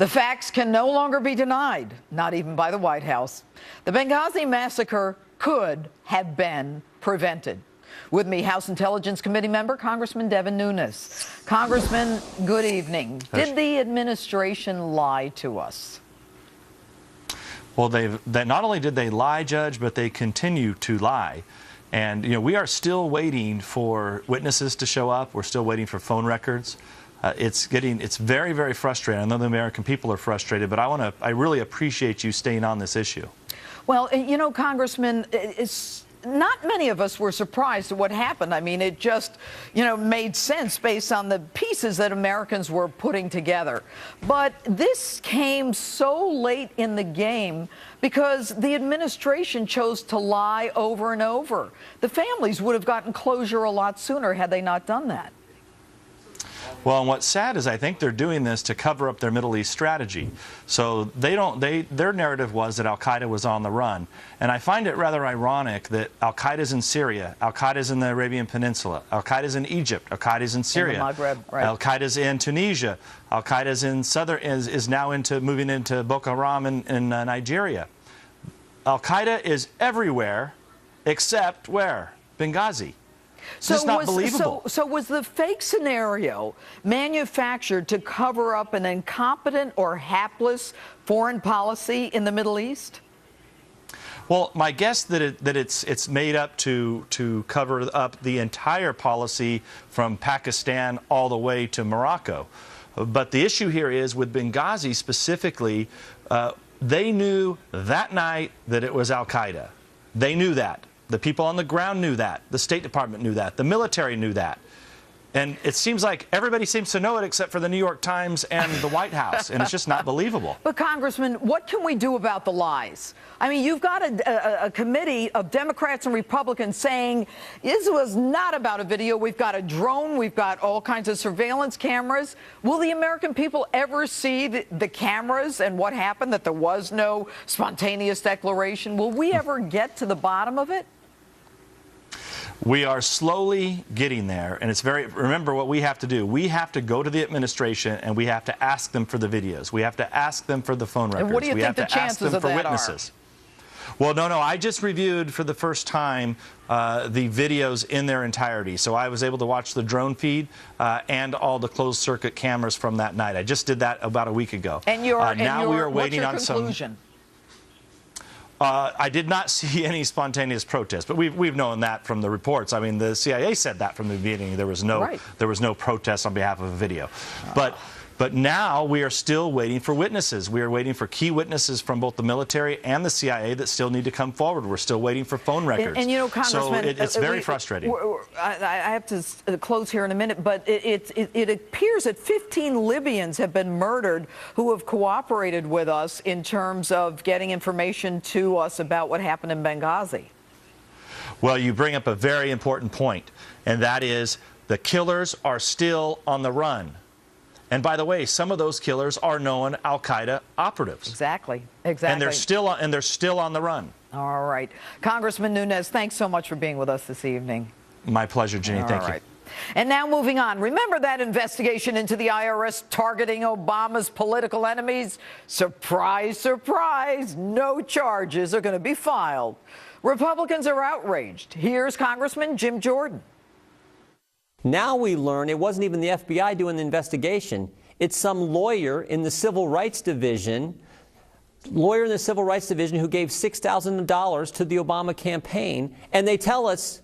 The facts can no longer be denied, not even by the White House. The Benghazi massacre could have been prevented. With me, House Intelligence Committee member, Congressman Devin Nunes. Congressman, good evening. Did the administration lie to us? Well, not only did they lie, Judge, but they continue to lie. And, we are still waiting for witnesses to show up. We're still waiting for phone records. It's very, very frustrating. I know the American people are frustrated, but I really appreciate you staying on this issue. Well, Congressman, not many of us were surprised at what happened. I mean, it just, made sense based on the pieces that Americans were putting together. But this came so late in the game because the administration chose to lie over and over. The families would have gotten closure a lot sooner had they not done that. Well, and what's sad is I think they're doing this to cover up their Middle East strategy. So their narrative was that Al-Qaeda was on the run. And I find it rather ironic that Al-Qaeda's in Syria, Al-Qaeda's in the Arabian Peninsula, Al-Qaeda's in Egypt, Al-Qaeda's in Syria, in the Maghreb, right. Al-Qaeda's in Tunisia, Al-Qaeda's in is now moving into Boko Haram in Nigeria. Al-Qaeda is everywhere except where? Benghazi. So not believable. So was the fake scenario manufactured to cover up an incompetent or hapless foreign policy in the Middle East? Well, my guess that it's made up to cover up the entire policy from Pakistan all the way to Morocco. But the issue here is with Benghazi specifically, they knew that night that it was Al-Qaeda. They knew that. The people on the ground knew that. The State Department knew that. The military knew that. And it seems like everybody seems to know it except for the New York Times and the White House. And it's just not believable. But, Congressman, what can we do about the lies? I mean, you've got a committee of Democrats and Republicans saying this was not about a video. We've got a drone. We've got all kinds of surveillance cameras. Will the American people ever see the cameras and what happened, that there was no spontaneous declaration? Will we ever get to the bottom of it? We are slowly getting there, and remember what we have to do. We have to go to the administration, and we have to ask them for the videos. We have to ask them for the phone records. And what do you think the chances of that witnesses. Well, no, I just reviewed for the first time the videos in their entirety. So I was able to watch the drone feed and all the closed-circuit cameras from that night. I just did that about a week ago. And now we are waiting on some. I did not see any spontaneous protest, but we've known that from the reports. I mean, the CIA said that from the beginning. There was no protest on behalf of a video. But now we are still waiting for witnesses. We are waiting for key witnesses from both the military and the CIA that still need to come forward. We're still waiting for phone records. And Congressman, so it's very frustrating. I have to close here in a minute, but it appears that 15 Libyans have been murdered who have cooperated with us in terms of getting information to us about what happened in Benghazi. Well, you bring up a very important point, and that is the killers are still on the run. And by the way, some of those killers are known Al-Qaeda operatives. Exactly. And they're still on the run. All right. Congressman Nunes, thanks so much for being with us this evening. My pleasure, Jeanine. Thank you. And now moving on. Remember that investigation into the IRS targeting Obama's political enemies? Surprise, surprise, no charges are going to be filed. Republicans are outraged. Here's Congressman Jim Jordan. Now we learn it wasn't even the FBI doing the investigation. It's some lawyer in the Civil Rights Division, who gave $6,000 to the Obama campaign, and they tell us,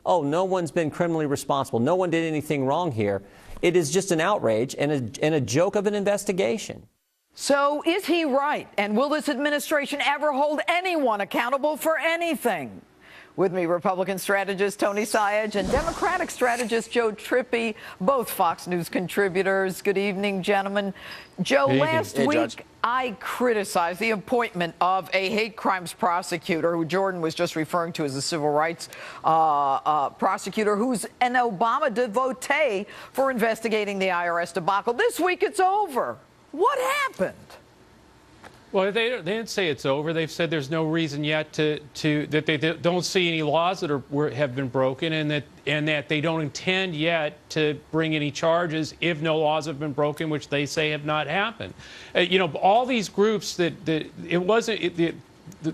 oh, no one's been criminally responsible. No one did anything wrong here. It is just an outrage and a joke of an investigation. So is he right? And will this administration ever hold anyone accountable for anything? With me, Republican strategist Tony Sayegh and Democratic strategist Joe Trippi, both Fox News contributors. Good evening, gentlemen. Joe, last week I criticized the appointment of a hate crimes prosecutor, who Jordan was just referring to as a civil rights prosecutor, who's an Obama devotee for investigating the IRS debacle. This week it's over. What happened? Well, they didn't say it's over. They've said there's no reason yet that they don't see any laws that have been broken, and that they don't intend yet to bring any charges if no laws have been broken, which they say have not happened. All these groups the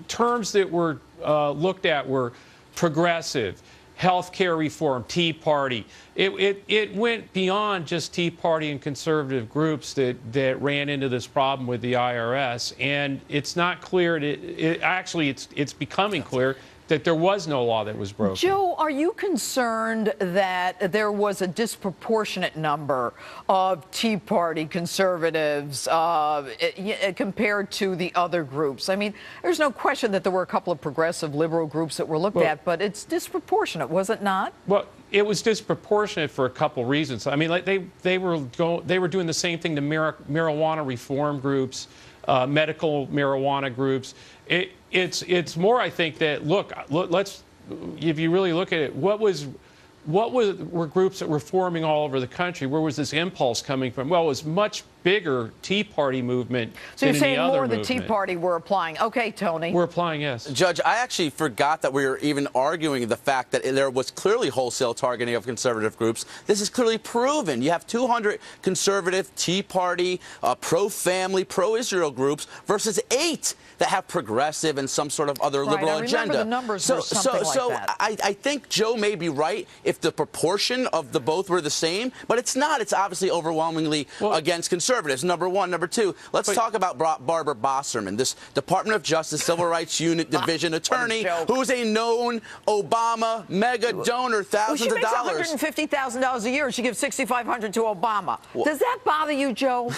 terms that were looked at were progressive, health care reform, Tea Party. It went beyond just Tea Party and conservative groups that ran into this problem with the IRS, and it's not clear. It's becoming clear that there was no law that was broken. Joe, are you concerned that there was a disproportionate number of Tea Party conservatives compared to the other groups? I mean, there's no question that there were a couple of progressive liberal groups that were looked at, but it's disproportionate, was it not? Well, it was disproportionate for a couple reasons. I mean, like they were doing the same thing to marijuana reform groups, medical marijuana groups. It's more, I think, that let's, if you really look at it, what were groups that were forming all over the country? Where was this impulse coming from? Well, it was much bigger Tea Party movement. So you're saying more the Tea Party were applying? Okay, Tony. We're applying, yes. Judge, I actually forgot that we were even arguing the fact that there was clearly wholesale targeting of conservative groups. This is clearly proven. You have 200 conservative Tea Party, pro-family, pro-Israel groups versus 8 that have progressive and some sort of other liberal agenda. The numbers were something like that. I think Joe may be right if the proportion of the both were the same, but it's not. It's obviously overwhelmingly against conservatives, number one. Number two, let's talk about Barbara Bosserman, this Department of Justice Civil Rights Unit Division attorney who's a known Obama mega donor, thousands of dollars. She makes $150,000 a year. She gives $6,500 to Obama. Does that bother you, Joe?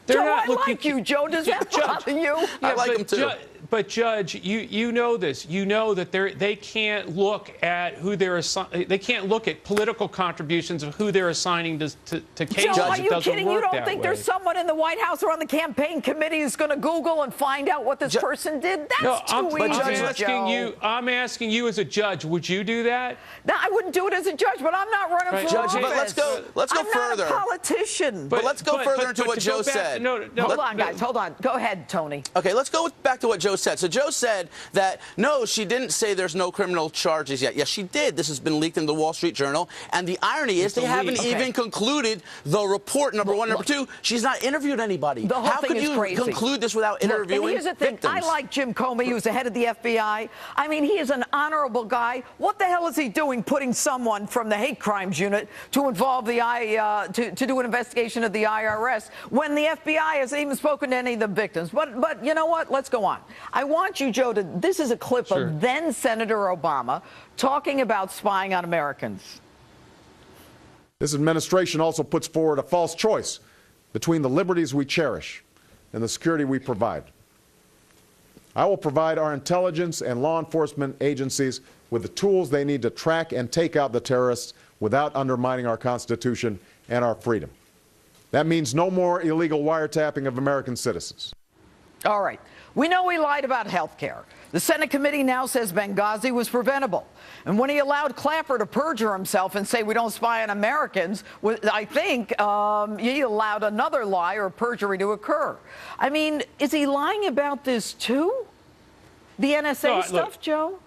Joe, I like you, Joe. Does that bother you? I like him too. But Judge, you know this. You know that they can't look at who they can't look at political contributions of who they're assigning to cases. Joe, are you kidding? You don't think there's someone in the White House or on the campaign committee who's going to Google and find out what this person did? That's too easy. I'm asking you as a judge, would you do that? No, I wouldn't do it as a judge, but I'm not running for office. But let's go further. I'm not a politician. But let's go further into what Joe said. Hold on, guys. Hold on. Go ahead, Tony. Okay, let's go back to what Joe said. So Joe said that, no, she didn't say there's no criminal charges yet. Yes, she did. This has been leaked in the Wall Street Journal. And the irony is they haven't even concluded the report, number one. Number two, she's not interviewed anybody. The whole How thing could is you crazy. conclude this without interviewing here's the thing. victims? I like Jim Comey, who's the head of the FBI. I mean, he is an honorable guy. What the hell is he doing putting someone from the hate crimes unit to involve the to do an investigation of the IRS when the FBI hasn't even spoken to any of the victims? But you know what? Let's go on. I want you, Joe, this is a clip of then Senator Obama talking about spying on Americans. This administration also puts forward a false choice between the liberties we cherish and the security we provide. I will provide our intelligence and law enforcement agencies with the tools they need to track and take out the terrorists without undermining our Constitution and our freedom. That means no more illegal wiretapping of American citizens. All right. We know he lied about health care. The Senate committee now says Benghazi was preventable. And when he allowed Clapper to perjure himself and say we don't spy on Americans, I think he allowed another lie or perjury to occur. I mean, is he lying about this too? The NSA stuff, Joe?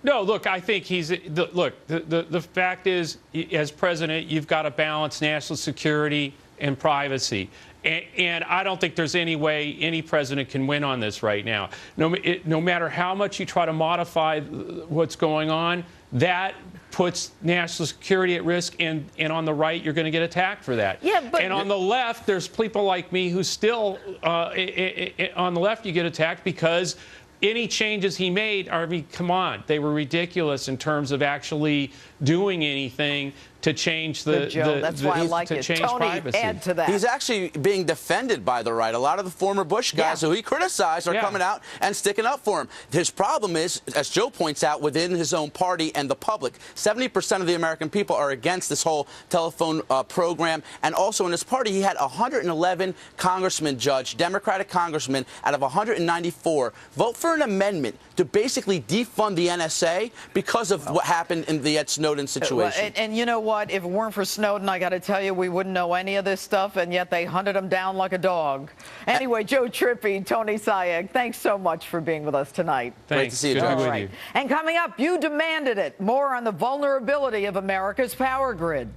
No, look, I think the fact is, as president, you've got to balance national security and privacy. And I don't think there's any way any president can win on this right now. No matter how much you try to modify what's going on, that puts national security at risk, and on the right, you're going to get attacked for that. Yeah, but and on the left, there's people like me who still, on the left, you get attacked because any changes he made, I mean, come on, they were ridiculous in terms of actually doing anything to change that's why I like it. Tony, privacy. Add to that. He's actually being defended by the right. A lot of the former Bush guys who he criticized are coming out and sticking up for him. His problem is, as Joe points out, within his own party and the public, 70% of the American people are against this whole telephone program. And also in his party, he had 111 congressmen, Judge, Democratic congressmen, out of 194, vote for an amendment to basically defund the NSA because of what happened in the Ed Snowden situation. And you know what? what? If it weren't for Snowden, I got to tell you, we wouldn't know any of this stuff, and yet they hunted him down like a dog. Anyway, Joe Trippi, Tony Sayegh, thanks so much for being with us tonight. Thanks. Great to see you, Good Joe. to be with All right. you. And coming up, you demanded it. More on the vulnerability of America's power grid.